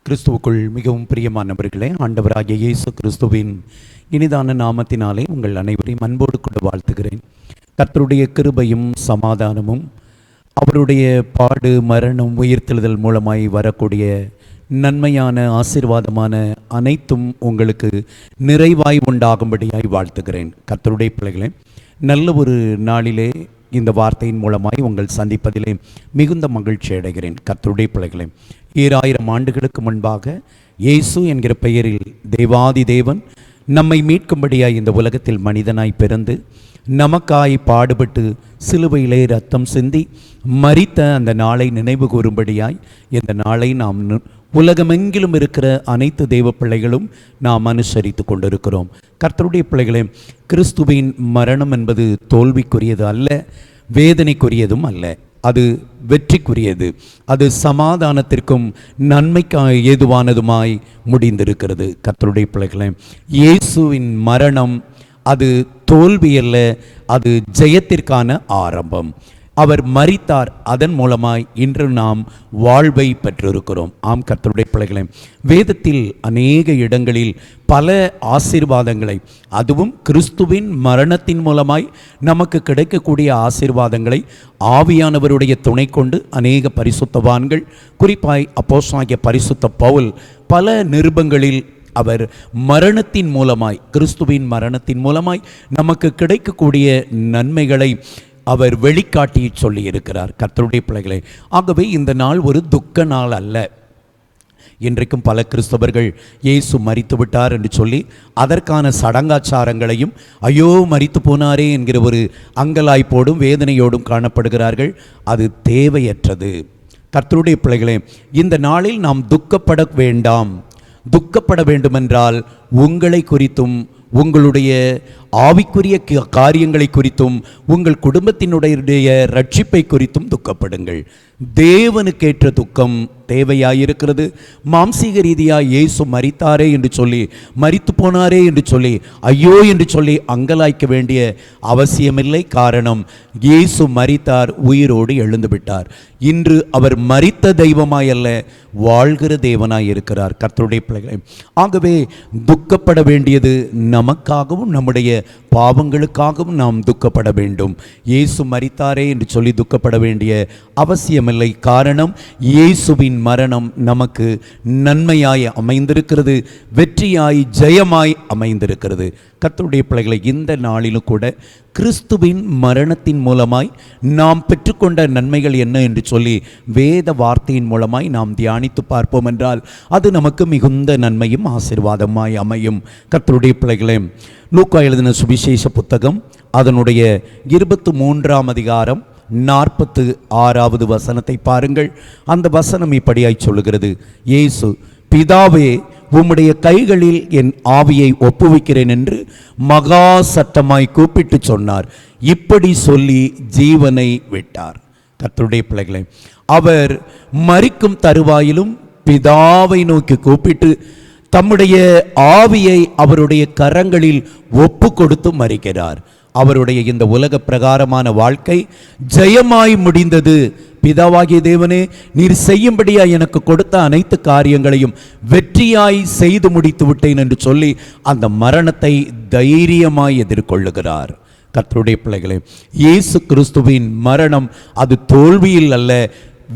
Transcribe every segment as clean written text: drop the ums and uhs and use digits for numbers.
கிறிஸ்துவுக்குள் மிகவும் பிரியமானவர்களே, ஆண்டவராகிய இயேசு கிறிஸ்துவின் இனிதான நாமத்தினாலே உங்கள் அனைவரையும் அன்போடு கொண்டு வாழ்த்துகிறேன். கர்த்தருடைய கிருபையும் சமாதானமும் அவருடைய பாடு மரணம் உயிர்த்தெழுதல் மூலமாய் வரக்கூடிய நன்மையான ஆசீர்வாதமான அனைத்தும் உங்களுக்கு நிறைவாய் உண்டாகும்படியாய் வாழ்த்துகிறேன். கர்த்தருடைய பிள்ளைகளே, நல்ல ஒரு நாளிலே இந்த வார்த்தையின் மூலமாய் உங்கள் சந்திப்பதிலே மிகுந்த மகிழ்ச்சி அடைகிறேன். கர்த்தருடைய பிள்ளைகளே, 2000 ஆண்டுகளுக்கு முன்பாக இயேசு என்கிற பெயரில் தேவாதி தேவன் நம்மை மீட்கும்படியாய் இந்த உலகத்தில் மனிதனாய் பிறந்து நமக்காய் பாடுபட்டு சிலுவையிலே ரத்தம் சிந்தி மரித்த அந்த நாளை நினைவு கூறும்படியாய் இந்த நாளை நாம் உலகமெங்கிலும் இருக்கிற அனைத்து தெய்வ பிள்ளைகளும் நாம் அனுசரித்து கொண்டிருக்கிறோம். கர்த்தருடைய பிள்ளைகளே, கிறிஸ்துவின் மரணம் என்பது தோல்விக்குரியது அல்ல, வேதனைக்குரியதும் அல்ல. அது வெற்றிக்குரியது. அது சமாதானத்திற்கும் நன்மைக்காக ஏதுவானதுமாய் முடிந்திருக்கிறது. கர்த்தருடைய பிள்ளைகளே, இயேசுவின் மரணம் அது தோல்வி அல்ல, அது ஜெயத்திற்கான ஆரம்பம். அவர் மரித்தார், அதன் மூலமாய் இன்று நாம் வாழ்வை பெற்றிருக்கிறோம். ஆம் கர்த்தருடைய பிள்ளைகளே, வேதத்தில் அநேக இடங்களில் பல ஆசீர்வாதங்களை, அதுவும் கிறிஸ்துவின் மரணத்தின் மூலமாய் நமக்கு கிடைக்கக்கூடிய ஆசீர்வாதங்களை ஆவியானவருடைய துணை கொண்டு அநேக பரிசுத்தவான்கள், குறிப்பாய் அப்போஸ்தலனாகிய பரிசுத்த பவுல் பல நிருபங்களில் அவர் மரணத்தின் மூலமாய், கிறிஸ்துவின் மரணத்தின் மூலமாய் நமக்கு கிடைக்கக்கூடிய நன்மைகளை அவர் வெளிக்காட்டி சொல்லி இருக்கிறார். கர்த்தருடைய பிள்ளைகளே, ஆகவே இந்த நாள் ஒரு துக்க நாள் அல்ல. இன்றைக்கும் பல கிறிஸ்தவர்கள் இயேசு மரித்து விட்டார் என்று சொல்லி அதற்கான சடங்காச்சாரங்களையும் ஐயோ மரித்து போனாரே என்கிற ஒரு அங்கலாய்ப்போடும் வேதனையோடும் காணப்படுகிறார்கள். அது தேவையற்றது. கர்த்தருடைய பிள்ளைகளே, இந்த நாளில் நாம் துக்கப்பட வேண்டாம். துக்கப்பட வேண்டுமென்றால் உங்களை குறித்தும் உங்களுடைய ஆவிக்குரிய காரியங்களை குறித்தும் உங்கள் குடும்பத்தினுடைய ரட்சிப்பை குறித்தும் துக்கப்படுங்கள். தேவனுக்கேற்ற துக்கம் தேவையாயிருக்கிறது. மாம்சீக ரீதியாக இயேசு மரித்தாரே என்று சொல்லி, மரித்து போனாரே என்று சொல்லி, ஐயோ என்று சொல்லி அங்கலாய்க்க வேண்டிய அவசியமில்லை. காரணம், இயேசு மரித்தார், உயிரோடு எழுந்து விட்டார். இன்று அவர் மரித்த தெய்வமாய் அல்ல, வாழ்கிற தேவனாய் இருக்கிறார். கர்த்தருடைய பிள்ளைகளை, ஆகவே துக்கப்பட வேண்டியது நமக்காகவும் நம்முடைய பாவங்களுக்காகவும் நாம் துக்கப்பட வேண்டும். இயேசு மரித்தாரே என்று சொல்லி துக்கப்பட வேண்டிய அவசியமில்லை. காரணம், இயேசுவின் மரணம் நமக்கு நன்மையாய் அமைந்திருக்கிறது, வெற்றியாய் ஜெயமாய் அமைந்திருக்கிறது. கர்த்தருடைய பிள்ளைகளை, இந்த நாளிலும் கூட கிறிஸ்துவின் மரணத்தின் மூலமாய் நாம் பெற்றுக்கொண்ட நன்மைகள் என்ன என்று சொல்லி வேத வார்த்தையின் மூலமாய் நாம் தியானித்து பார்ப்போம் என்றால் அது நமக்கு மிகுந்த நன்மையும் ஆசீர்வாதமாய் அமையும். கர்த்தருடைய பிள்ளைகளே, லூக்கா எழுதின சுவிசேஷ புத்தகம் அதனுடைய 23ஆம் அதிகாரம் 46வது வசனத்தை பாருங்கள். அந்த வசனம் இப்படியாய் சொல்லுகிறது. இயேசு, பிதாவே, உம்முடைய கைகளில் என் ஆவியை ஒப்புவிக்கிறேன் என்று மகா சத்தமாய் கூப்பிட்டு சொன்னார். இப்படி சொல்லி ஜீவனை விட்டார். கர்த்தருடைய பிள்ளைகளை, அவர் மரிக்கும் தருவாயிலும் பிதாவை நோக்கி கூப்பிட்டு தம்முடைய ஆவியை அவருடைய கரங்களில் ஒப்பு கொடுத்து மரிக்கிறார். அவருடைய இந்த உலக பிரகாரமான வாழ்க்கை ஜெயமாய் முடிந்தது. பிதாவாகிய தேவனே, நீர் செய்யும்படியா எனக்கு கொடுத்த அனைத்து காரியங்களையும் வெற்றியாய் செய்து முடித்து விட்டேன் என்று சொல்லி அந்த மரணத்தை தைரியமாய் எதிர்கொள்ளுகிறார். கர்த்தருடைய பிள்ளைகளே, இயேசு கிறிஸ்துவின் மரணம் அது தோல்வியில் அல்ல,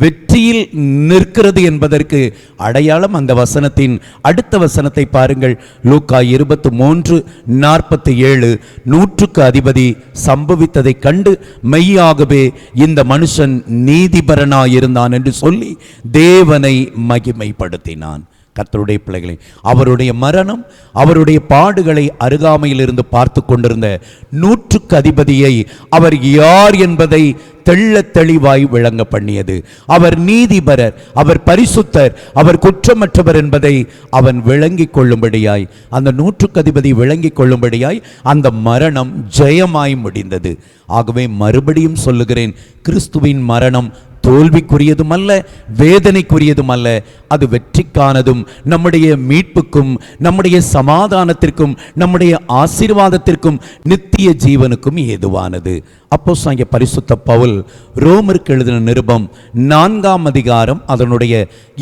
வெற்றியில் நிற்கிறது என்பதற்கு அடையாளம் அந்த வசனத்தின் அடுத்த வசனத்தை பாருங்கள். லூக்கா 23:47 நூற்றுக்கு அதிபதி சம்பவித்ததை கண்டு மெய்யாகவே இந்த மனுஷன் நீதிபரனாயிருந்தான் என்று சொல்லி தேவனை மகிமைப்படுத்தினான். கர்த்தருடைய பிள்ளைகளை, அவருடைய மரணம், அவருடைய பாடுகளை அருகாமையிலிருந்து பார்த்து கொண்டிருந்த நூற்றுக்கு அதிபதியை அவர் யார் என்பதை தெள்ள தெளிவாய் விளங்க பண்ணியது. அவர் நீதிபரர், அவர் பரிசுத்தர், அவர் குற்றமற்றவர் என்பதை அவன் விளங்கி கொள்ளும்படியாய், அந்த நூற்றுக்கு அதிபதி விளங்கி கொள்ளும்படியாய் அந்த மரணம் ஜெயமாய் முடிந்தது. ஆகவே மறுபடியும் சொல்லுகிறேன், கிறிஸ்துவின் மரணம் தோல்விக்குரியதும் அல்ல, வேதனைக்குரியதும் அல்ல. அது வெற்றிக்கானதும், நம்முடைய மீட்புக்கும், நம்முடைய சமாதானத்திற்கும், நம்முடைய ஆசீர்வாதத்திற்கும், நித்திய ஜீவனுக்கும் ஏதுவானது. அப்போஸ்தலனாகிய பரிசுத்த பவுல் ரோமருக்கு எழுதின நிருபம் 4ஆம் அதிகாரம் அதனுடைய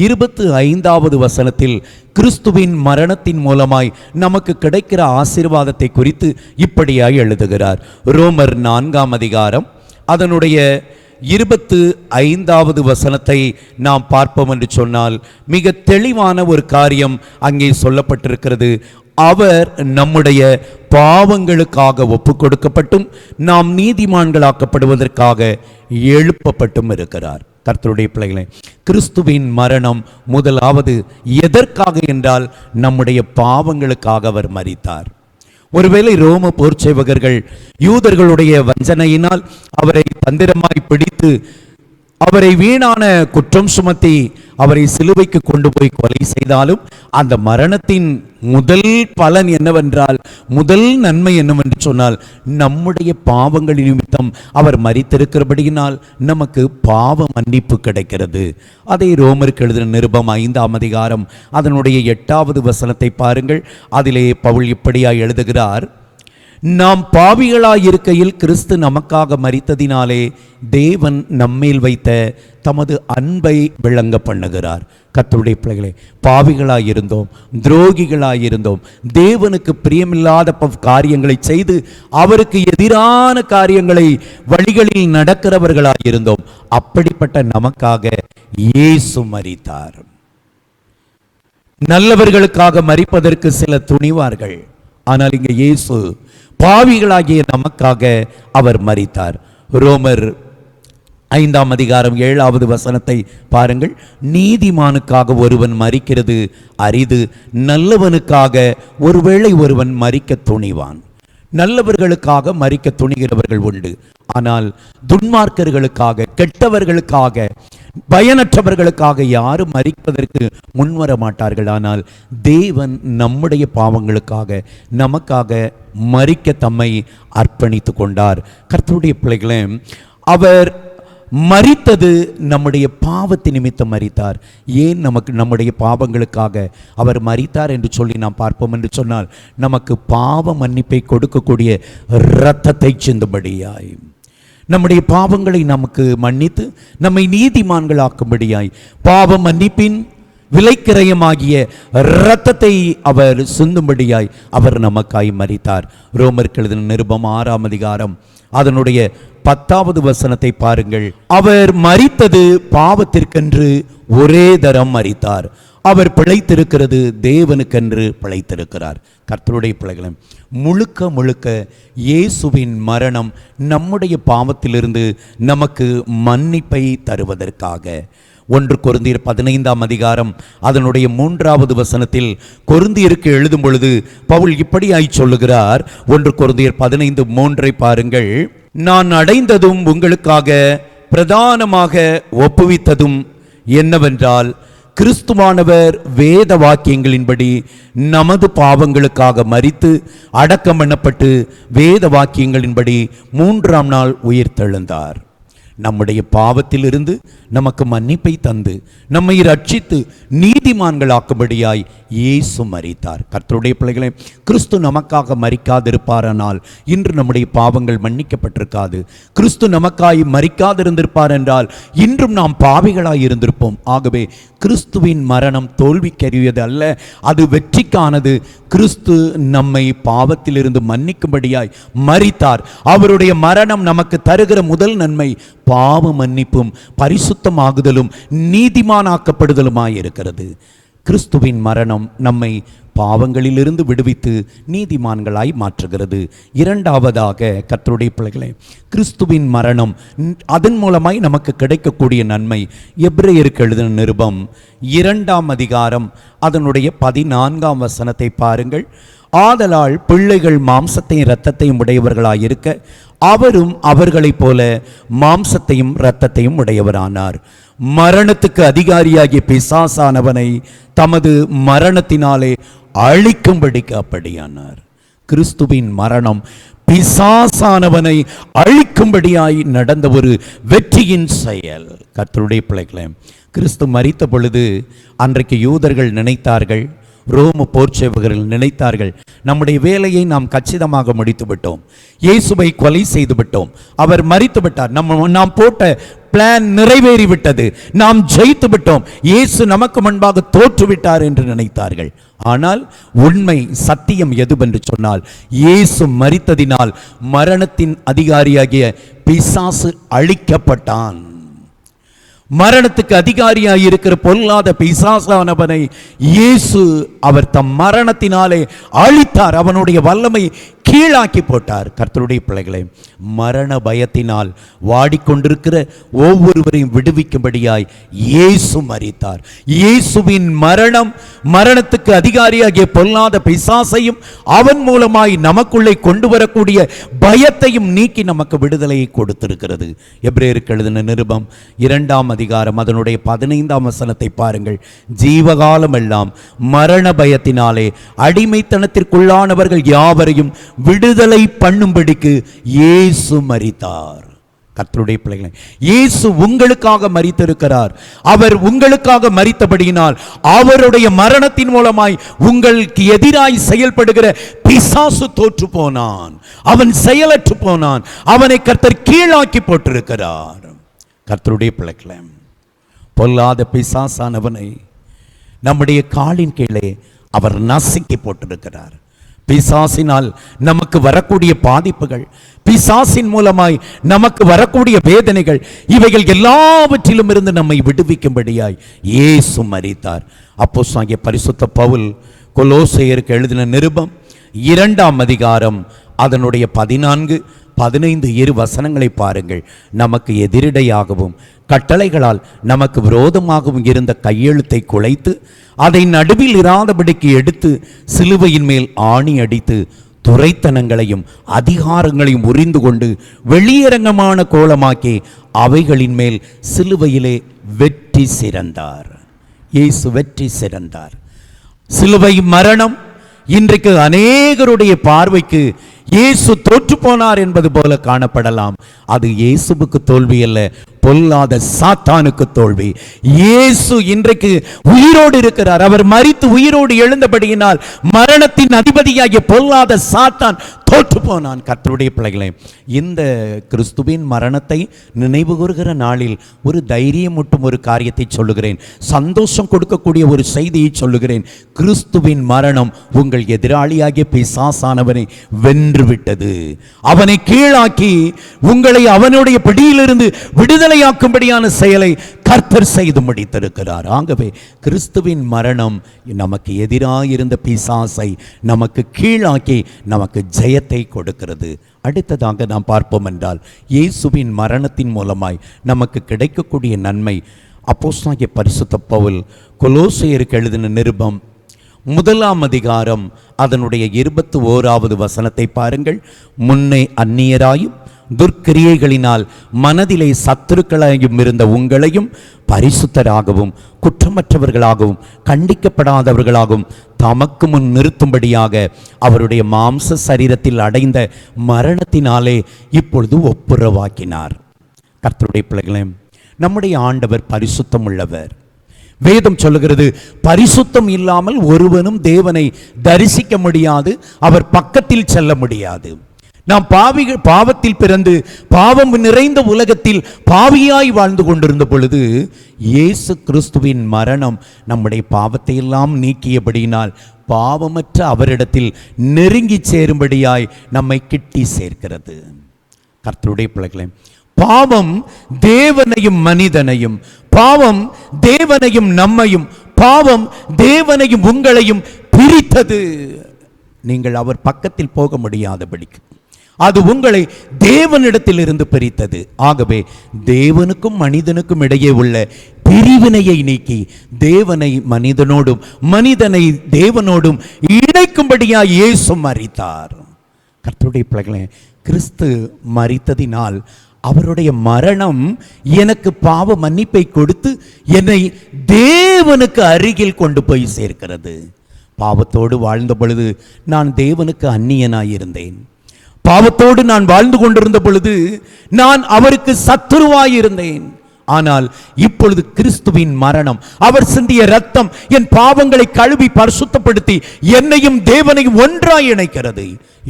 25வது வசனத்தில் கிறிஸ்துவின் மரணத்தின் மூலமாய் நமக்கு கிடைக்கிற ஆசீர்வாதத்தை குறித்து இப்படியாய் எழுதுகிறார். ரோமர் 4ஆம் அதிகாரம் அதனுடைய 25வது வசனத்தை நாம் பார்ப்போம் என்று சொன்னால், மிக தெளிவான ஒரு காரியம் அங்கே சொல்லப்பட்டிருக்கிறது. அவர் நம்முடைய பாவங்களுக்காக ஒப்பு கொடுக்கப்பட்டும் நாம் நீதிமான்களாக்கப்படுவதற்காக எழுப்பப்பட்டும் இருக்கிறார். கர்த்தருடைய பிள்ளைகளே, கிறிஸ்துவின் மரணம் முதலாவது எதற்காக என்றால் நம்முடைய பாவங்களுக்காக அவர் மரித்தார். ஒருவேளை ரோம போர்ச்சேவகர்கள் யூதர்களுடைய வஞ்சனையினால் அவரை தந்திரமாய் பிடித்து அவரை வீணான குற்றம் சுமத்தி அவரை சிலுவைக்கு கொண்டு போய் கொலை செய்தாலும், அந்த மரணத்தின் முதல் பலன் என்னவென்றால், முதல் நன்மை என்னவென்று சொன்னால், நம்முடைய பாவங்களின் நிமித்தம் அவர் மரித்திருக்கிறபடியினால் நமக்கு பாவ மன்னிப்பு கிடைக்கிறது. அதை ரோமருக்கு எழுதின நிருபம் 5ஆம் அதிகாரம் அதனுடைய 8வது வசனத்தை பாருங்கள். அதிலே பவுல் இப்படியாய் எழுதுகிறார்: நாம் பாவிகளாயிருக்கையில் கிறிஸ்து நமக்காக மரித்ததினாலே தேவன் நம்மேல் வைத்த தமது அன்பை விளங்க பண்ணுகிறார். கர்த்தருடைய பிள்ளைகளே, பாவிகளாயிருந்தோம், துரோகிகளாயிருந்தோம், தேவனுக்கு பிரியமில்லாத காரியங்களை செய்து அவருக்கு எதிரான காரியங்களை வழிகளில் நடக்கிறவர்களாயிருந்தோம். அப்படிப்பட்ட நமக்காக இயேசு மரித்தார். நல்லவர்களுக்காக மரிப்பதற்கு சில துணிவார்கள், ஆனால் இங்கே இயேசு பாவிகளாகிய நமக்காக அவர் மரித்தார். ரோமர் 5ஆம் அதிகாரம் 7வது வசனத்தை பாருங்கள். நீதிமானுக்காக ஒருவன் மரிக்கிறது அரிது, நல்லவனுக்காக ஒருவேளை ஒருவன் மரிக்க துணிவான். நல்லவர்களுக்காக மரிக்க துணிகிறவர்கள் உண்டு, ஆனால் துன்மார்க்கர்களுக்காக, கெட்டவர்களுக்காக, பயனற்றவர்களுக்காக யாரும் மரிப்பதற்கு முன்வர மாட்டார்கள். ஆனால் தேவன் நம்முடைய பாவங்களுக்காக, நமக்காக மரிக்க தம்மை அர்ப்பணித்து கொண்டார். கர்த்தருடைய பிள்ளைகளே, அவர் மரித்தது நம்முடைய பாவத்தின் நிமித்தம் மரித்தார். ஏன் நம்முடைய பாவங்களுக்காக அவர் மரித்தார் என்று சொல்லி நாம் பார்ப்போம் என்று சொன்னால், நமக்கு பாவ மன்னிப்பை கொடுக்கக்கூடிய இரத்தத்தை சிந்தும்படியாய், நம்முடைய பாவங்களை நமக்கு மன்னித்து நம்மை நீதிமான்களாக்கும்படியாய், பாவ மன்னிப்பின் விலைக்கிரயமாகிய இரத்தத்தை அவர் சிந்தும்படியாய் அவர் நமக்காய் மரித்தார். ரோமருக்கு எழுதின நிருபம் 6ஆம் அதிகாரம் அதனுடைய 10வது வசனத்தை பாருங்கள். அவர் மரித்தது பாவத்திற்கென்று ஒரே தரம் மரித்தார். அவர் பிழைத்திருக்கிறது தேவனுக்கென்று பிழைத்திருக்கிறார். கர்த்தருடைய பிள்ளைகளே, முழுக்க முழுக்க இயேசுவின் மரணம் நம்முடைய பாவத்திலிருந்து நமக்கு மன்னிப்பை தருவதற்காக. 1 கொரிந்தியர் 15ஆம் அதிகாரம் அதனுடைய 3வது வசனத்தில் கொரிந்தியருக்கு எழுதும் பொழுது பவுல் இப்படியாய் சொல்லுகிறார். 1 கொரிந்தியர் 15:3 பாருங்கள். நான் அடைந்ததும் உங்களுக்காக பிரதானமாக ஒப்புவித்ததும் என்னவென்றால், கிறிஸ்துவானவர் வேத வாக்கியங்களின்படி நமது பாவங்களுக்காக மரித்து அடக்கம் பண்ணப்பட்டு வேத வாக்கியங்களின்படி 3ஆம் நாள் உயிர்த்தெழுந்தார். நம்முடைய பாவத்திலிருந்து நமக்கு மன்னிப்பை தந்து நம்மை ரட்சித்து நீதிமான்களாக்கும்படியாய் இயேசு மரித்தார். கர்த்தருடைய பிள்ளைகளே, கிறிஸ்து நமக்காக மரிக்காதிருப்பாரானால் இன்று நம்முடைய பாவங்கள் மன்னிக்கப்பட்டிருக்காது. கிறிஸ்து நமக்காய் மரிக்காதிருந்திருப்பார் என்றால் இன்றும் நாம் பாவிகளாய் இருந்திருப்போம். ஆகவே கிறிஸ்துவின் மரணம் தோல்விக்கரியது அல்ல, அது வெற்றிக்கானது. கிறிஸ்து நம்மை பாவத்திலிருந்து மன்னிக்கும்படியாய் மரித்தார். அவருடைய மரணம் நமக்கு தருகிற முதல் நன்மை பாவ மன்னிப்பும் பரிசுத்தமாகுதலும் நீதிமானாக்கப்படுதலுமாய் இருக்கிறது. கிறிஸ்துவின் மரணம் நம்மை பாவங்களிலிருந்து விடுவித்து நீதிமான்களாய் மாற்றுகிறது. இரண்டாவதாக கர்த்தருடைய பிள்ளைகளே, கிறிஸ்துவின் மரணம் அதன் மூலமாய் நமக்கு கிடைக்கக்கூடிய நன்மை. எபிரேயருக்கு எழுதின நிருபம் 2ஆம் அதிகாரம் அதனுடைய 14ஆம் வசனத்தை பாருங்கள். ஆதலால் பிள்ளைகள் மாம்சத்தையும் இரத்தத்தையும் உடையவர்களாயிருக்க அவரும் அவர்களைப் போல மாம்சத்தையும் இரத்தத்தையும் உடையவரானார். மரணத்துக்கு அதிகாரியாகிய பிசாசானவனை தமது மரணத்தினாலே அழிக்கும்படிக்கு அப்படியானார். கிறிஸ்துவின் மரணம் பிசாசானவனை அழிக்கும்படியாய் நடந்த ஒரு வெற்றியின் செயல். கர்த்தருடைய பிள்ளைகளே, கிறிஸ்து மரித்த பொழுது அன்றைக்கு யூதர்கள் நினைத்தார்கள், ரோம போர்ச்சேவகர்கள் நினைத்தார்கள், நம்முடைய வேலையை நாம் கச்சிதமாக முடித்து விட்டோம், இயேசுவை கொலை செய்து விட்டோம், அவர் மரித்து விட்டார், நாம் போட்ட பிளான் நிறைவேறிவிட்டது, நாம் ஜெயித்து விட்டோம், இயேசு நமக்கு முன்பாக தோற்றுவிட்டார் என்று நினைத்தார்கள். ஆனால் உண்மை சத்தியம் எதுவென்று சொன்னால், இயேசு மரித்ததினால் மரணத்தின் அதிகாரியாகிய பிசாசு அழிக்கப்பட்டான். மரணத்துக்கு அதிகாரியாய் இருக்கிற பொல்லாத பிசாசானவனை இயேசு அவர் தம் மரணத்தினாலே அழித்தார், அவனுடைய வல்லமை கீழாக்கி போட்டார். கர்த்தருடைய பிள்ளைகளை, மரண பயத்தினால் வாடிக்கொண்டிருக்கிற ஒவ்வொருவரையும் விடுவிக்கும்படியாய் இயேசு மரித்தார். இயேசுவின் மரணம் மரணத்துக்கு அதிகாரியாகிய பொல்லாத பிசாசையும் அவன் மூலமாய் நமக்குள்ளே கொண்டு வரக்கூடிய பயத்தையும் நீக்கி நமக்கு விடுதலையை கொடுத்திருக்கிறது. எபிரேயருக்கு எழுதின நிருபம் 2ஆம் அதிகாரம் அதனுடைய 15ஆம் வசனத்தை பாருங்கள். ஜீவகாலம் எல்லாம் மரண பயத்தினாலே அடிமைத்தனத்திற்குள்ளானவர்கள் யாவரையும் விடுதலை பண்ணும்படிக்கு இயேசு மரித்தார். கர்த்தருடைய பிள்ளைகளே, இயேசு உங்களுக்காக மரித்திருக்கிறார். அவர் உங்களுக்காக மரித்தபடியினால் அவருடைய மரணத்தின் மூலமாய் உங்களுக்கு எதிராய் செயல்படுகிற பிசாசு தோற்று போனான், அவன் செயலற்று போனான், அவனை கர்த்தர் கீழாக்கி போட்டிருக்கிறார். கர்த்தருடைய பிள்ளைகளே, பொல்லாத பிசாசானவனை நம்முடைய காலின் கீழே அவர் நசுக்கி போட்டிருக்கிறார். பிசாசினால் நமக்கு வரக்கூடிய பாதிப்புகள், பிசாசின் மூலமாய் நமக்கு வரக்கூடிய வேதனைகள், இவைகள் எல்லாவற்றிலும் இருந்து நம்மை விடுவிக்கும்படியாய் இயேசு மரித்தார். அப்போஸ்தலனாகிய பரிசுத்த பவுல் கொலோசையருக்கு எழுதின நிருபம் 2ஆம் அதிகாரம் அதனுடைய 14, 15 இரு வசனங்களை பாருங்கள். நமக்கு எதிரிடையாகவும் கட்டளைகளால் நமக்கு விரோதமாகவும் இருந்த கையெழுத்தை குலைத்து அதை நடுவில் இராதபடிக்கு எடுத்து சிலுவையின் மேல் ஆணி அடித்து துரைத்தனங்களையும் அதிகாரங்களையும் உரிந்து கொண்டு வெளியரங்கமான கோலமாக்கி அவைகளின் மேல் சிலுவையிலே வெற்றி சிறந்தார். இயேசு வெற்றி சிறந்தார். சிலுவை மரணம் இன்றைக்கு அநேகருடைய பார்வைக்கு இயேசு தோற்று போனார் என்பது போல காணப்படலாம். அது இயேசுவுக்கு தோல்வி அல்ல, பொல்லாத சாத்தானுக்கு தோல்வி. இயேசு இன்றைக்கு உயிரோடு இருக்கிறார். அவர் மரித்து உயிரோடு எழுந்தபடியினால் மரணத்தின் அதிபதியாகிய பொல்லாத சாத்தான் தோற்று போனான். கர்த்தருடைய பிள்ளைகளே, இந்த கிறிஸ்துவின் மரணத்தை நினைவு கூறுகிற நாளில் ஒரு தைரியமூட்டும் ஒரு காரியத்தை சொல்லுகிறேன், சந்தோஷம் கொடுக்கக்கூடிய ஒரு செய்தியை சொல்லுகிறேன். கிறிஸ்துவின் மரணம் உங்கள் எதிராளியாகிய பிசாசானவனை வென்றுவிட்டது. அவனை கீழாக்கி உங்களை அவனுடைய பிடியிலிருந்து விடுதலையாக்கும்படியான செயலை கர்த்தர் செய்து முடித்திருக்கிறார். ஆகவே கிறிஸ்துவின் மரணம் நமக்கு எதிராயிருந்த பிசாசை நமக்கு கீழாக்கி நமக்கு ஜெயத்தை கொடுக்கிறது. அடுத்ததாக நாம் பார்ப்போம் என்றால், இயேசுவின் மரணத்தின் மூலமாய் நமக்கு கிடைக்கக்கூடிய நன்மை. அப்போஸ்தலனாகிய பரிசுத்த பவுல் கொலோசையருக்கு எழுதின நிருபம் 1ஆம் அதிகாரம் அதனுடைய 21வது வசனத்தை பாருங்கள். முன்னே அந்நியராயும் துர்க்கிரியைகளினால் மனதிலே சத்துருக்களாயும் இருந்த உங்களையும் பரிசுத்தராகவும் குற்றமற்றவர்களாகவும் கண்டிக்கப்படாதவர்களாகவும் தமக்கு முன் நிறுத்தும்படியாக அவருடைய மாம்ச சரீரத்தில் அடைந்த மரணத்தினாலே இப்பொழுது ஒப்புரவாக்கினார். கர்த்தருடைய பிள்ளைகளே, நம்முடைய ஆண்டவர் பரிசுத்தம் உள்ளவர். வேதம் சொல்லுகிறது, பரிசுத்தம் இல்லாமல் ஒருவனும் தேவனை தரிசிக்க முடியாது, அவர் பக்கத்தில் செல்ல முடியாது. நாம் பாவத்தில் பிறந்து பாவம் நிறைந்த உலகத்தில் பாவியாய் வாழ்ந்து கொண்டிருந்த பொழுது இயேசு கிறிஸ்துவின் மரணம் நம்முடைய பாவத்தை எல்லாம் நீக்கியபடியினால் பாவமற்ற அவரிடத்தில் நெருங்கி சேரும்படியாய் நம்மை கிட்டி சேர்க்கிறது. கர்த்தருடைய பிள்ளைகளே, பாவம் தேவனையும் மனிதனையும், பாவம் தேவனையும் நம்மையும், பாவம் தேவனையும் உங்களையும் பிரித்தது. நீங்கள் அவர் பக்கத்தில் போக முடியாதபடிக்கு அது உங்களை தேவனிடத்தில் இருந்து பிரித்தது. ஆகவே தேவனுக்கும் மனிதனுக்கும் இடையே உள்ள பிரிவினையை நீக்கி தேவனை மனிதனோடும் மனிதனை தேவனோடும் இணைக்கும்படியாய் இயேசு மரித்தார். கர்த்தருடைய பிள்ளைகளே, கிறிஸ்து மரித்ததினால் அவருடைய மரணம் எனக்கு பாவ மன்னிப்பை கொடுத்து என்னை தேவனுக்கு அருகில் கொண்டு போய் சேர்க்கிறது. பாவத்தோடு வாழ்ந்த பொழுது நான் தேவனுக்கு அந்நியனாயிருந்தேன். பாவத்தோடு நான் வாழ்ந்து கொண்டிருந்த பொழுது நான் அவருக்கு சத்துருவாயிருந்தேன். ஆனால் இப்பொழுது கிறிஸ்துவின் மரணம், அவர் சிந்திய இரத்தம் என் பாவங்களை கழுவி பரிசுத்தப்படுத்தி என்னையும் தேவனையும் ஒன்றாய் இணைக்கிறது.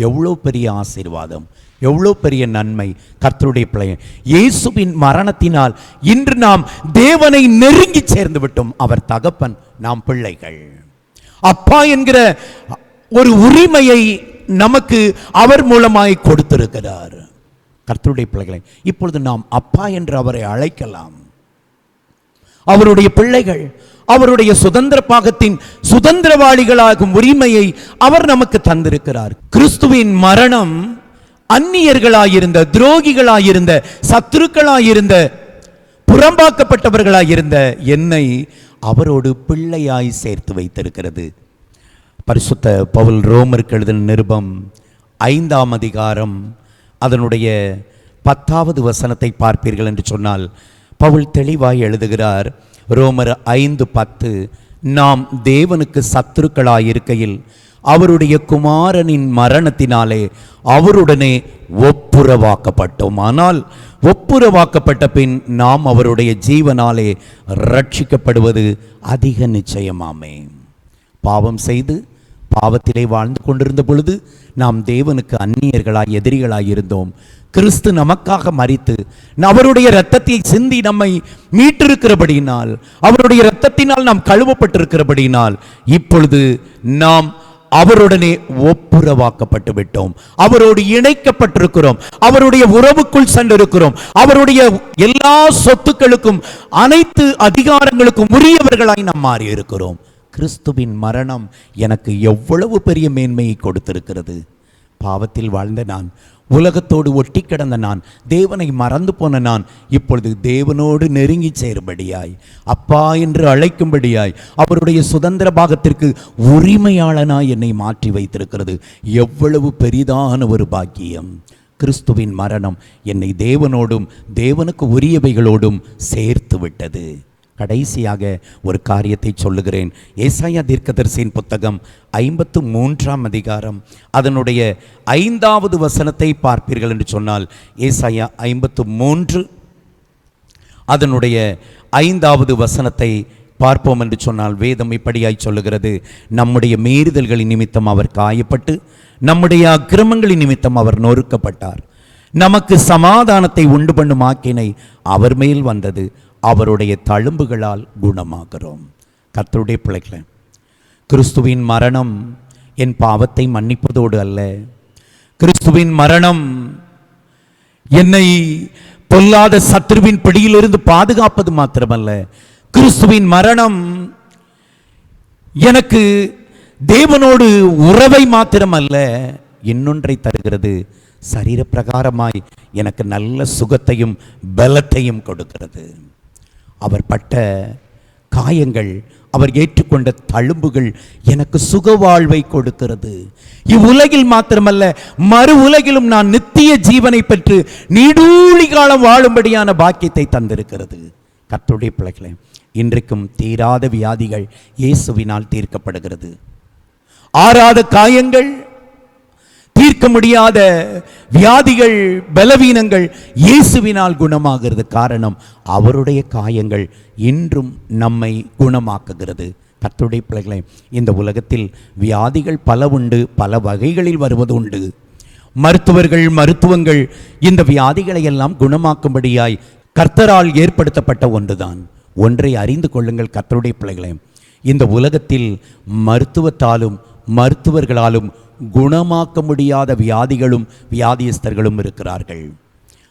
எவ்வளவு பெரிய ஆசீர்வாதம், எவ்வளவு பெரிய நன்மை. கர்த்தருடைய பிள்ளை, இயேசுவின் மரணத்தினால் இன்று நாம் தேவனை நெருங்கி சேர்ந்து விட்டோம். அவர் தகப்பன், நாம் பிள்ளைகள். அப்பா என்கிற ஒரு உரிமையை நமக்கு அவர் மூலமாய் கொடுத்திருக்கிறார். கர்த்தருடைய பிள்ளைகளை, இப்பொழுது நாம் அப்பா என்று அவரை அழைக்கலாம். அவருடைய பிள்ளைகள், அவருடைய சுதந்திர பாகத்தின் சுதந்திரவாளிகளாகும் உரிமையை அவர் நமக்கு தந்திருக்கிறார். கிறிஸ்துவின் மரணம் அந்நியர்களாயிருந்த, துரோகிகளாயிருந்த, சத்துருக்களாயிருந்த, புறம்பாக்கப்பட்டவர்களாயிருந்த என்னை அவரோடு பிள்ளையாய் சேர்த்து வைத்திருக்கிறது. பரிசுத்த பவுல் ரோமருக்கு எழுதின நிருபம் 5ஆம் அதிகாரம் அதனுடைய 10வது வசனத்தை பார்ப்பீர்கள் என்று சொன்னால், பவுல் தெளிவாய் எழுதுகிறார். ரோமர் 5:10, நாம் தேவனுக்கு சத்துருக்களாயிருக்கையில் அவருடைய குமாரனின் மரணத்தினாலே அவருடனே ஒப்புரவாக்கப்பட்டோம். ஆனால் ஒப்புரவாக்கப்பட்ட பின் நாம் அவருடைய ஜீவனாலே ரட்சிக்கப்படுவது அதிக நிச்சயமாமே. பாவம் செய்து பாவத்திலே வாழ்ந்து கொண்டிருந்த பொழுது நாம் தேவனுக்கு அந்நியர்களாய், எதிரிகளாய் இருந்தோம். கிறிஸ்து நமக்காக மரித்து அவருடைய இரத்தத்தை சிந்தி நம்மை மீட்டிருக்கிறபடியினால், அவருடைய இரத்தத்தினால் நாம் கழுவப்பட்டிருக்கிறபடியினால் இப்பொழுது நாம் அவருடனே ஒப்புரவாக்கப்பட்டு விட்டோம். அவரோடு இணைக்கப்பட்டிருக்கிறோம். அவருடைய உறவுக்குள் சென்றிருக்கிறோம். அவருடைய எல்லா சொத்துக்களுக்கும், அனைத்து அதிகாரங்களுக்கும் உரியவர்களாய் நாம் மாறி இருக்கிறோம். கிறிஸ்துவின் மரணம் எனக்கு எவ்வளவு பெரிய மேன்மையை கொடுத்திருக்கிறது. பாவத்தில் வாழ்ந்த நான், உலகத்தோடு ஒட்டி கிடந்த நான், தேவனை மறந்து போன நான் இப்பொழுது தேவனோடு நெருங்கி சேரும்படியாய், அப்பா என்று அழைக்கும்படியாய் அவருடைய சுதந்திர பாகத்திற்கு உரிமையாளனாய் என்னை மாற்றி வைத்திருக்கிறது. எவ்வளவு பெரிதான ஒரு பாக்கியம்! கிறிஸ்துவின் மரணம் என்னை தேவனோடும் தேவனுக்கு உரியவைகளோடும் சேர்த்து விட்டது. கடைசியாக ஒரு காரியத்தை சொல்லுகிறேன். ஏசாயா தீர்க்கதரிசியின் புத்தகம் 53ஆம் அதிகாரம் அதனுடைய 5வது வசனத்தை பார்ப்பீர்கள் என்று சொன்னால், ஏசாயா 53 அதனுடைய 5வது வசனத்தை பார்ப்போம் என்று சொன்னால், வேதம் இப்படியாய் சொல்லுகிறது. நம்முடைய மீறுதல்களின் நிமித்தம் அவர் காயப்பட்டு, நம்முடைய அக்கிரமங்களின் நிமித்தம் அவர் நொறுக்கப்பட்டார். நமக்கு சமாதானத்தை உண்டு பண்ணும் ஆக்கினை அவர் மேல் வந்தது, அவருடைய தழும்புகளால் குணமாகிறோம். கர்த்தருடைய பிள்ளைகளே, கிறிஸ்துவின் மரணம் என் பாவத்தை மன்னிப்பதோடு அல்ல, கிறிஸ்துவின் மரணம் என்னை பொல்லாத சத்துருவின் பிடியிலிருந்து பாதுகாப்பது மாத்திரமல்ல, கிறிஸ்துவின் மரணம் எனக்கு தேவனோடு உறவை மாத்திரமல்ல, இன்னொன்றை தருகிறது. சரீர பிரகாரமாய் எனக்கு நல்ல சுகத்தையும் பலத்தையும் கொடுக்கிறது. அவர் பட்ட காயங்கள், அவர் ஏற்றுக்கொண்ட தழும்புகள் எனக்கு சுக வாழ்வை கொடுக்கிறது. இவ்வுலகில் மாத்திரமல்ல, மறு உலகிலும் நான் நித்திய ஜீவனை பெற்று நீடூழி காலம் வாழும்படியான பாக்கியத்தை தந்திருக்கிறது. கர்த்தருடைய பிள்ளைகளே, இன்றைக்கும் தீராத வியாதிகள் இயேசுவினால் தீர்க்கப்படுகிறது. ஆறாத காயங்கள், தீர்க்க முடியாத வியாதிகள், பலவீனங்கள் இயேசுவினால் குணமாகிறது. காரணம், அவருடைய காயங்கள் இன்றும் நம்மை குணமாக்குகிறது. கர்த்தருடைய பிள்ளைகளே, இந்த உலகத்தில் வியாதிகள் பல உண்டு, பல வகைகளில் வருவது உண்டு. மருத்துவங்கள் இந்த வியாதிகளை எல்லாம் குணமாக்கும்படியாய் கர்த்தரால் ஏற்படுத்தப்பட்ட ஒன்றுதான். ஒன்றை அறிந்து கொள்ளுங்கள் கர்த்தருடைய பிள்ளைகளே, இந்த உலகத்தில் மருத்துவத்தாலும் மருத்துவர்களாலும் குணமாக்க முடியாத வியாதிகளும் வியாதியஸ்தர்களும் இருக்கிறார்கள்.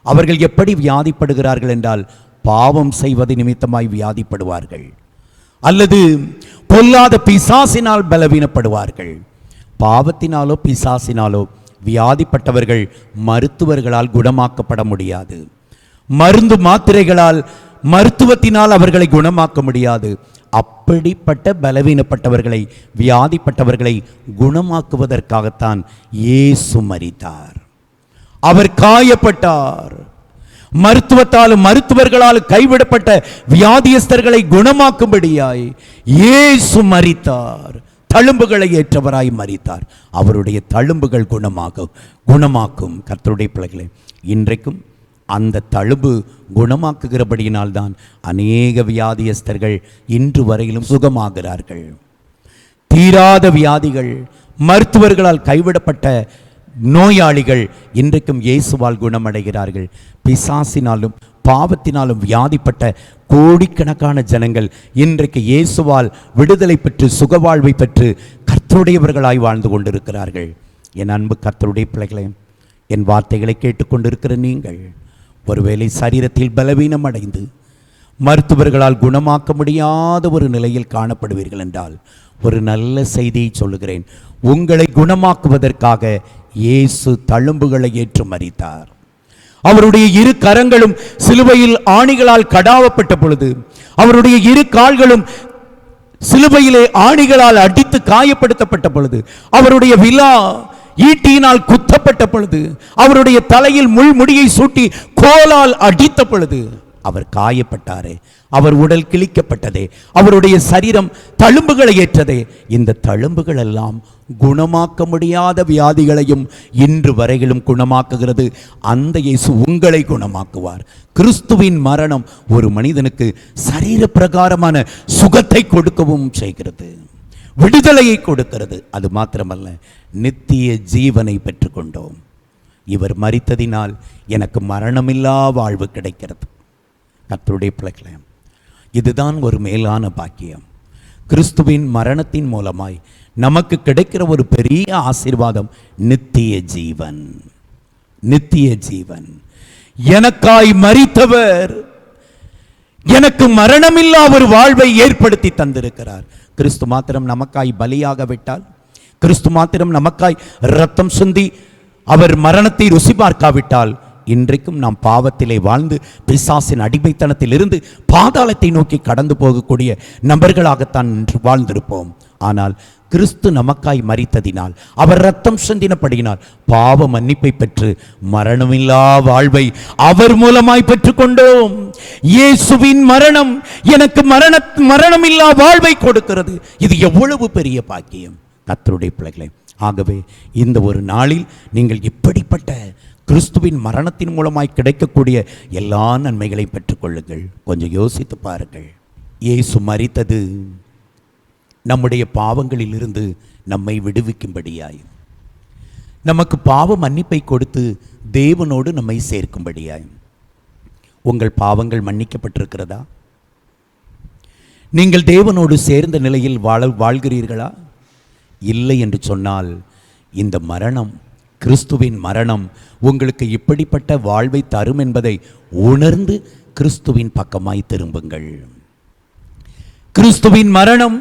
அவர்கள் எப்படி வியாதிப்படுகிறார்கள் என்றால், பாவம் செய்வது நிமித்தமாய் வியாதிப்படுவார்கள், அல்லது பொல்லாத பிசாசினால் பலவீனப்படுவார்கள். பாவத்தினாலோ பிசாசினாலோ வியாதிப்பட்டவர்கள் மருத்துவர்களால் குணமாக்கப்பட முடியாது. மருந்து மாத்திரைகளால், மருத்துவத்தினால் அவர்களை குணமாக்க முடியாது. அப்படிப்பட்ட பலவீனப்பட்டவர்களை, வியாதிப்பட்டவர்களை குணமாக்குவதற்காகத்தான் இயேசு மரித்தார். அவர் காயப்பட்டார். மருத்துவத்தாலும் மருத்துவர்களால் கைவிடப்பட்ட வியாதியஸ்தர்களை குணமாக்கும்படியாய் இயேசு மரித்தார். தழும்புகளை ஏற்றவராய் மரித்தார். அவருடைய தழும்புகள் குணமாக்கும். கர்த்தருடைய பிள்ளைகளே, இன்றைக்கும் அந்த தழும்பு குணமாக்குகிறபடியினால்தான் அநேக வியாதியஸ்தர்கள் இன்று வரையிலும் சுகமாகிறார்கள். தீராத வியாதிகள், மருத்துவர்களால் கைவிடப்பட்ட நோயாளிகள் இன்றைக்கும் இயேசுவால் குணமடைகிறார்கள். பிசாசினாலும் பாவத்தினாலும் வியாதிப்பட்ட கோடிக்கணக்கான ஜனங்கள் இன்றைக்கு இயேசுவால் விடுதலை பெற்று சுகவாழ்வை பெற்று கர்த்தருடையவர்களாய் வாழ்ந்து கொண்டிருக்கிறார்கள். என் அன்பு கர்த்தருடைய பிள்ளைகளே, என் வார்த்தைகளை கேட்டுக்கொண்டிருக்கிற நீங்கள் ஒருவேளை சரீரத்தில் பலவீனம் அடைந்து மருத்துவர்களால் குணமாக்க முடியாத ஒரு நிலையில் காணப்படுவீர்கள் என்றால் ஒரு நல்ல செய்தியை சொல்லுகிறேன். உங்களை குணமாக்குவதற்காக இயேசு தழும்புகளை ஏற்று மரித்தார். அவருடைய இரு கரங்களும் சிலுவையில் ஆணிகளால் கடாவப்பட்ட பொழுது, அவருடைய இரு கால்களும் சிலுவையிலே ஆணிகளால் அடித்து காயப்படுத்தப்பட்ட பொழுது, அவருடைய விலா ஈட்டியினால் குத்தப்பட்ட பொழுது, அவருடைய தலையில் முள்முடியை சூட்டி கோலால் அடித்த பொழுது அவர் காயப்பட்டாரே, அவர் உடல் கிழிக்கப்பட்டதே, அவருடைய சரீரம் தழும்புகளை ஏற்றதே. இந்த தழும்புகள் எல்லாம் குணமாக்க முடியாத வியாதிகளையும் இன்று வரையிலும் குணமாக்குகிறது. அந்த இயேசு உங்களை குணமாக்குவார். கிறிஸ்துவின் மரணம் ஒரு மனிதனுக்கு சரீர பிரகாரமான சுகத்தை கொடுக்கவும் செய்கிறது, விடுதலையை கொடுக்கிறது. அது மாத்திரமல்ல, நித்திய ஜீவனை பெற்றுக்கொண்டோம். இவர் மரித்ததினால் எனக்கு மரணமில்லா வாழ்வு கிடைக்கிறது. கர்த்தருடைய பிள்ளைகளே, இதுதான் ஒரு மேலான பாக்கியம். கிறிஸ்துவின் மரணத்தின் மூலமாய் நமக்கு கிடைக்கிற ஒரு பெரிய ஆசீர்வாதம் நித்திய ஜீவன். நித்திய ஜீவன். எனக்காய் மரித்தவர் எனக்கு மரணமில்லா ஒரு வாழ்வை ஏற்படுத்தி தந்திருக்கிறார். கிறிஸ்து மாத்திரம் நமக்காய் பலியாக விட்டால், கிறிஸ்து மாத்திரம் நமக்காய் இரத்தம் சிந்தி அவர் மரணத்தை ருசி பார்க்காவிட்டால், இன்றைக்கும் நாம் பாவத்திலே வாழ்ந்து பிசாசின் அடிமைத்தனத்தில் இருந்து பாதாளத்தை நோக்கி கடந்து போகக்கூடிய நபர்களாகத்தான் வாழ்ந்திருப்போம். ஆனால் கிறிஸ்து நமக்காய் மரித்ததினால், அவர் இரத்தம் சிந்தினபடியினால் பாவ மன்னிப்பை பெற்று மரணமில்லா வாழ்வை அவர் மூலமாய் பெற்றுக்கொண்டோம். இயேசுவின் மரணம் எனக்கு மரணமில்லா வாழ்வை கொடுக்கிறது. இது எவ்வளவு பெரிய பாக்கியம் கர்த்தருடைய பிள்ளைகளே. ஆகவே இந்த ஒரு நாளில் நீங்கள் இப்படிப்பட்ட கிறிஸ்துவின் மரணத்தின் மூலமாய் கிடைக்கக்கூடிய எல்லா நன்மைகளையும் பெற்றுக்கொள்ளுங்கள். கொஞ்சம் யோசித்து பாருங்கள். இயேசு மரித்தது நம்முடைய பாவங்களில் இருந்து நம்மை விடுவிக்கும்படியாய், நமக்கு பாவ மன்னிப்பை கொடுத்து தேவனோடு நம்மை சேர்க்கும்படியாய். உங்கள் பாவங்கள் மன்னிக்கப்பட்டிருக்கிறதா? நீங்கள் தேவனோடு சேர்ந்த நிலையில் வாழ்கிறீர்களா? இல்லை என்று சொன்னால், இந்த மரணம், கிறிஸ்துவின் மரணம் உங்களுக்கு இப்படிப்பட்ட வாழ்வை தரும் என்பதை உணர்ந்து கிறிஸ்துவின் பக்கமாய் திரும்புங்கள். கிறிஸ்துவின் மரணம்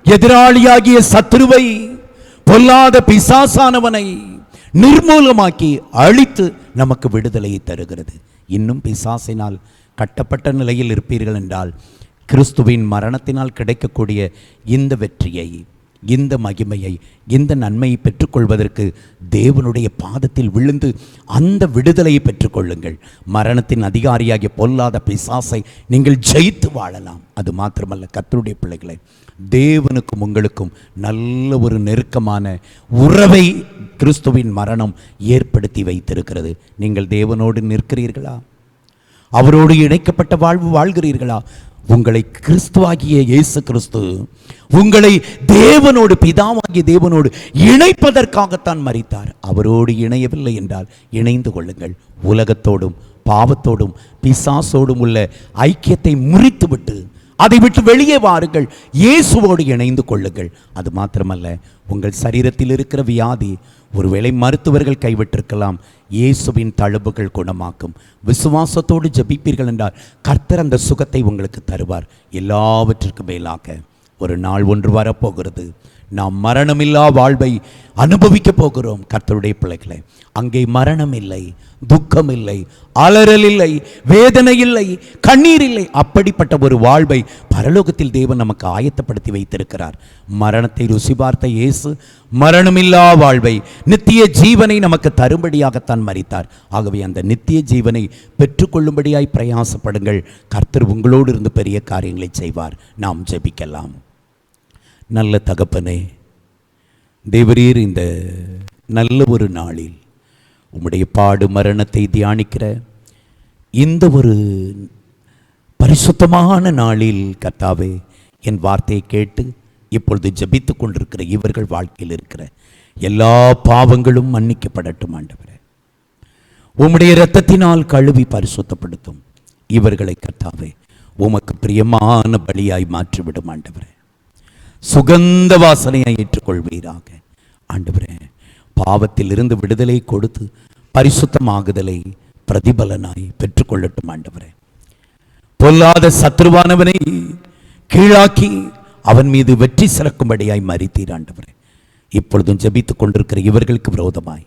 எதிராளியாகிய சத்துருவை, பொல்லாத பிசாசானவனை நிர்மூலமாக்கி அழித்து நமக்கு விடுதலையை தருகிறது. இன்னும் பிசாசினால் கட்டப்பட்ட நிலையில் இருப்பீர்கள் என்றால், கிறிஸ்துவின் மரணத்தினால் கிடைக்கக்கூடிய இந்த வெற்றியை, இந்த மகிமையை, இந்த நன்மையை பெற்றுக்கொள்வதற்கு தேவனுடைய பாதத்தில் விழுந்து அந்த விடுதலையை பெற்றுக்கொள்ளுங்கள். மரணத்தின் அதிகாரியாகிய பொல்லாத பிசாசை நீங்கள் ஜெயித்து வாழலாம். அது மாத்திரமல்ல கர்த்தருடைய பிள்ளைகளை, தேவனுக்கும் உங்களுக்கும் நல்ல ஒரு நெருக்கமான உறவை கிறிஸ்துவின் மரணம் ஏற்படுத்தி வைத்திருக்கிறது. நீங்கள் தேவனோடு நிற்கிறீர்களா? அவரோடு இணைக்கப்பட்ட வாழ்வு வாழ்கிறீர்களா? உங்களை கிறிஸ்துவாகிய இயேசு கிறிஸ்து உங்களை தேவனோடு, பிதாவாகிய தேவனோடு இணைப்பதற்காகத்தான் மரித்தார். அவரோடு இணையவில்லை என்றால் இணைந்து கொள்ளுங்கள். உலகத்தோடும் பாவத்தோடும் பிசாசோடும் உள்ள ஐக்கியத்தை முறித்துவிட்டு அதை விட்டு வெளியே வாருங்கள். இயேசுவோடு இணைந்து கொள்ளுங்கள். அது மாத்திரமல்ல, உங்கள் சரீரத்தில் இருக்கிற வியாதி ஒருவேளை மருத்துவர்கள் கைவிட்டிருக்கலாம், இயேசுவின் தழும்புகள் குணமாக்கும். விசுவாசத்தோடு ஜெபிப்பீர்கள் என்றால் கர்த்தர் அந்த சுகத்தை உங்களுக்கு தருவார். எல்லாவற்றிற்கும் மேலாக ஒரு நாள் ஒன்று வரப்போகிறது. நாம் மரணமில்லா வாழ்வை அனுபவிக்க போகிறோம். கர்த்தருடைய பிள்ளைகளே, அங்கே மரணம் இல்லை, துக்கம் இல்லை, அலறல் இல்லை, வேதனை இல்லை, கண்ணீர் இல்லை. அப்படிப்பட்ட ஒரு வாழ்வை பரலோகத்தில் தேவன் நமக்கு ஆயத்தப்படுத்தி வைத்திருக்கிறார். மரணத்தை ருசி பார்த்த இயேசு மரணமில்லா வாழ்வை, நித்திய ஜீவனை நமக்கு தரும்படியாகத்தான் மரித்தார். ஆகவே அந்த நித்திய ஜீவனை பெற்றுக்கொள்ளும்படியாய் பிரயாசப்படுங்கள். கர்த்தர் உங்களோடு இருந்து பெரிய காரியங்களை செய்வார். நாம் ஜெபிக்கலாம். நல்ல தகப்பனே, தேவரீர் இந்த நல்ல ஒரு நாளில் உம்முடைய பாடு மரணத்தை தியானிக்கிற இந்த ஒரு பரிசுத்தமான நாளில் கர்த்தாவே, என் வார்த்தையை கேட்டு இப்பொழுது ஜெபித்து கொண்டிருக்கிற இவர்கள் வாழ்க்கையில் இருக்கிற எல்லா பாவங்களும் மன்னிக்கப்படட்டும் ஆண்டவரே. உம்முடைய இரத்தத்தினால் கழுவி பரிசுத்தப்படுத்தும் இவர்களை கர்த்தாவே உமக்கு பிரியமான பலியாய் மாற்றிவிடும் ஆண்டவரே. சுகந்த வாசனையை ஏற்றுக்கொள்வீராக ஆண்டவரே. பாவத்தில் இருந்து விடுதலை கொடுத்து பரிசுத்தமாகுதலை பிரதிபலனாய் பெற்றுக்கொள்ளட்டும் ஆண்டவரே. பொல்லாத சத்ருவானவனை கீழாக்கி அவன் மீது வெற்றி சிறக்கும்படியாய் மரித்தீர் ஆண்டவரே. இப்பொழுதும் ஜெபித்துக் கொண்டிருக்கிற இவர்களுக்கு விரோதமாய்,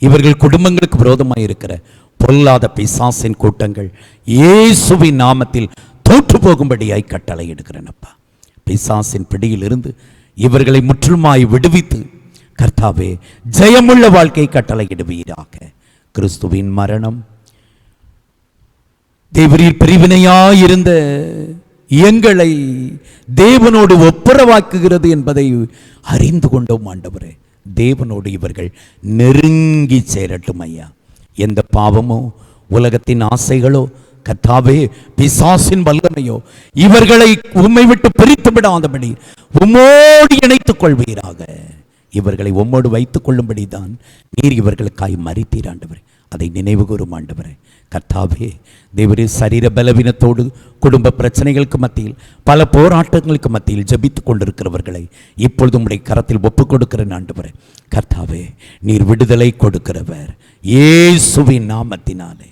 இவர்கள் குடும்பங்களுக்கு விரோதமாய் இருக்கிற பொல்லாத பிசாசின் கூட்டங்கள் இயேசுவின் நாமத்தில் தோற்று போகும்படியாய் கட்டளை எடுக்கிறேனப்பா. பிசாசின் பிடியிலிருந்து இவர்களை முற்றிலுமாய் விடுவித்து கர்த்தாவே ஜெயமுள்ள வாழ்க்கை கட்டளையிடுவீராக. கிறிஸ்துவின் மரணம் தேவரீர் பிரிவினையாயிருந்த எங்களை தேவனோடு ஒப்புரவாக்குகிறது என்பதை அறிந்து கொண்டோம் ஆண்டவரே. தேவனோடு இவர்கள் நெருங்கி சேரட்டும் ஐயா. எந்த பாவமோ உலகத்தின் ஆசைகளோ கர்த்தாவே பிசாசின் வல்லமையோ இவர்களை உம்மை விட்டு பிரித்து விடாதபடி உம்மோடு இணைத்துக் கொள்வீராக. இவர்களை உம்மோடு வைத்துக் கொள்ளும்படி தான் நீர் இவர்களுக்காய் மரித்தீர் ஆண்டவரே. அதை நினைவு கூறும் ஆண்டவரே. கர்த்தாவே தேவரே, சரீர பலவீனத்தோடு குடும்ப பிரச்சனைகளுக்கு மத்தியில் பல போராட்டங்களுக்கு மத்தியில் ஜெபித்துக் கொண்டிருக்கிறவர்களை இப்பொழுது உம்முடைய கரத்தில் ஒப்புக் கொடுக்கிறேன் ஆண்டவரே. கர்த்தாவே நீர் விடுதலை கொடுக்கிறவர். இயேசுவின் நாமத்தினாலே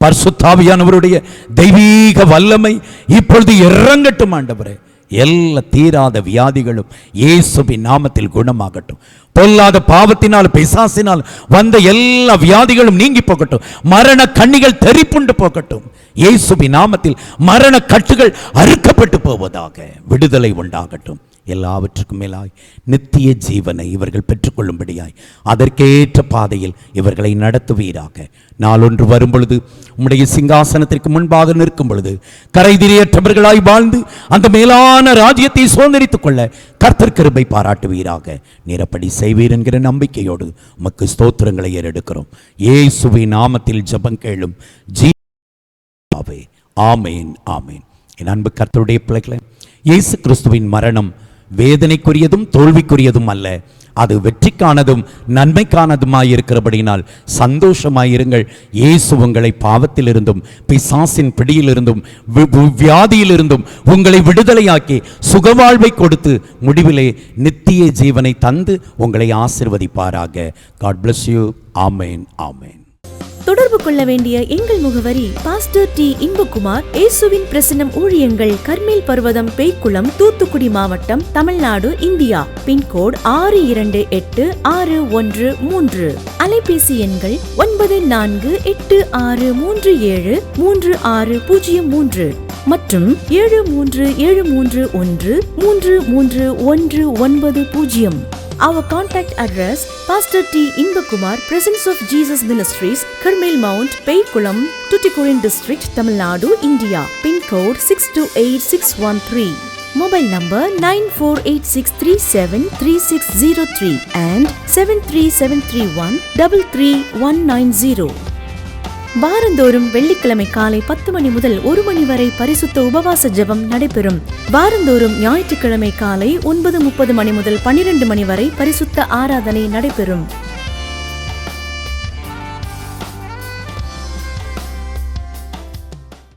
பரிசுத்தாவியானவருடைய தெய்வீக வல்லமை இப்பொழுது இறங்கட்டும் ஆண்டவரே. எல்லா தீராத வியாதிகளும் இயேசுவின் நாமத்தில் குணமாகட்டும். பொல்லாத பாவத்தினால் பிசாசினால் வந்த எல்லா வியாதிகளும் நீங்கி போகட்டும். மரண கண்ணிகள் தெறிப்புண்டு போகட்டும். இயேசுவின் நாமத்தில் மரண கட்டுகள் அறுக்கப்பட்டு போவதாக. விடுதலை உண்டாகட்டும். எல்லாவற்றுக்கும் மேலாய் நித்திய ஜீவனை இவர்கள் பெற்றுக்கொள்ளும்படியாய் அதற்கேற்ற பாதையில் இவர்களை நடத்துவீராக. நாளொன்று வரும் பொழுது உம்முடைய சிங்காசனத்திற்கு முன்பாக நிற்கும் பொழுது கரைதிரியற்றவர்களாய் வாழ்ந்து அந்த மேலான ராஜ்யத்தை சுதந்திரித்துக் கொள்ள கர்த்தர் கிருபை பாராட்டுவீராக. நிரப்படி செய்வீர் என்கிற நம்பிக்கையோடு உமக்கு ஸ்தோத்திரங்களை ஏறெடுக்கிறோம். இயேசுவின் நாமத்தில் ஜெபம் கேளும் ஜீவாவே. ஆமேன், ஆமேன். என் அன்பு கர்த்தருடைய பிள்ளைகளே, இயேசு கிறிஸ்துவின் மரணம் வேதனைக்குரியதும் தோல்விக்குரியதும் அல்ல, அது வெற்றிக்கானதும் நன்மைக்கானதுமாயிருக்கிறபடினால் சந்தோஷமாயிருங்கள். இயேசு உங்களை பாவத்திலிருந்தும் பிசாசின் பிடியிலிருந்தும் வியாதியிலிருந்தும் உங்களை விடுதலையாக்கி சுகவாழ்வை கொடுத்து முடிவிலே நித்திய ஜீவனை தந்து உங்களை ஆசீர்வதிப்பாராக. God bless you. ஆமேன், ஆமேன். தொடர்பு கொள்ள வேண்டிய எங்கள் முகவரி: பாஸ்டர் டி. இன்பகுமார், இயேசுவின் பிரசன்னம் ஊழியங்கள், கர்மேல் பர்வதம், பேய்க்குளம், தூத்துக்குடி மாவட்டம், தமிழ்நாடு, இந்தியா. பின்கோடு 646113. அலைபேசி எண்கள் 9486373603 மற்றும் 7373133190. Our contact address: Pastor T. Inbakumar, Presence of Jesus Ministries, Karmel Mount, Peikulam, Tuticorin District, Tamil Nadu, India. Pin code 628613. Mobile number 9486373603 and 73731 வாரந்தோறும் வெள்ளிக்கிழமை காலை 10 மணி முதல் 1 மணி வரை பரிசுத்த உபவாச ஜெபம் நடைபெறும். வாரந்தோறும் ஞாயிற்றுக்கிழமை காலை 9:30 மணி முதல் 12 மணி வரை பரிசுத்த ஆராதனை நடைபெறும்.